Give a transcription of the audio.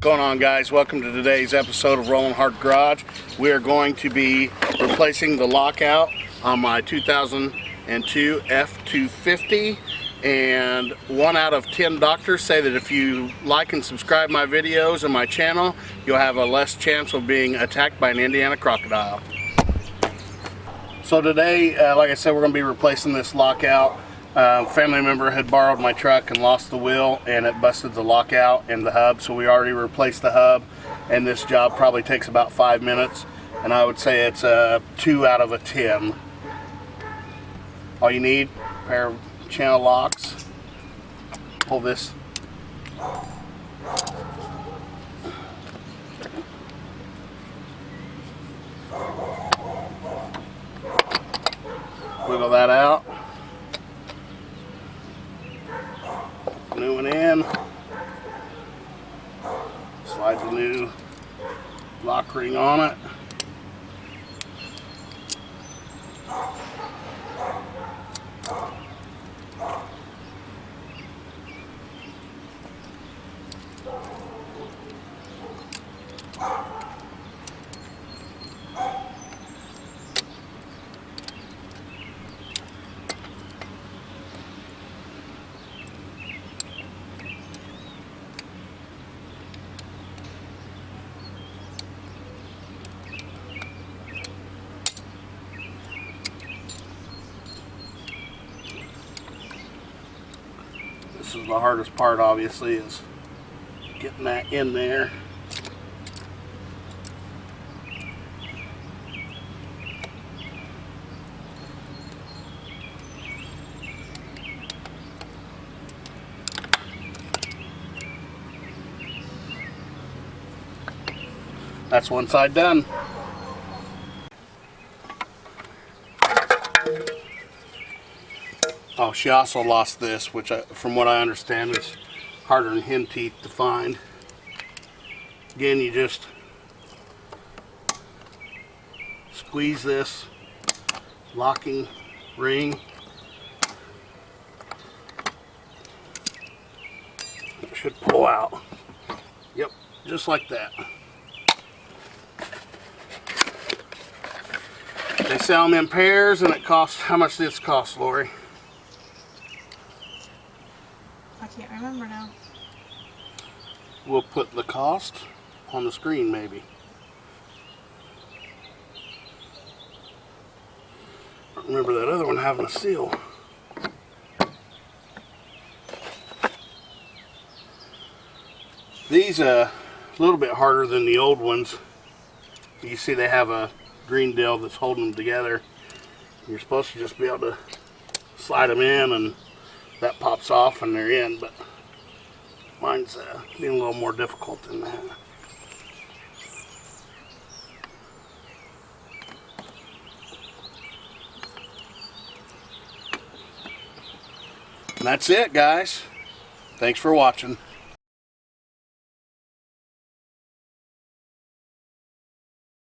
Going on, guys? Welcome to today's episode of Rollin Garage. We are going to be replacing the lockout on my 2002 F250, and 1 out of 10 doctors say that if you like and subscribe my videos and my channel, you'll have a less chance of being attacked by an Indiana crocodile. So today, like I said, we're going to be replacing this lockout. Family member had borrowed my truck and lost the wheel, and it busted the lockout and the hub, so we already replaced the hub, and this job probably takes about 5 minutes, and I would say it's a 2 out of 10. All you need, a pair of channel locks. Pull this wiggle that out. New one in. Slide the new lock ring on it. This is the hardest part, obviously, is getting that in there. That's one side done. Oh, she also lost this, which from what I understand is harder than hen teeth to find. Again, you just squeeze this locking ring. It should pull out. Yep, just like that. They sell them in pairs, and it costs, how much does this cost, Lori? I can't remember now. We'll put the cost on the screen, maybe. I remember that other one having a seal. These a little bit harder than the old ones. You see they have a green deal that's holding them together. You're supposed to just be able to slide them in and that pops off and they're in, but mine's being a little more difficult than that. And that's it, guys. Thanks for watching.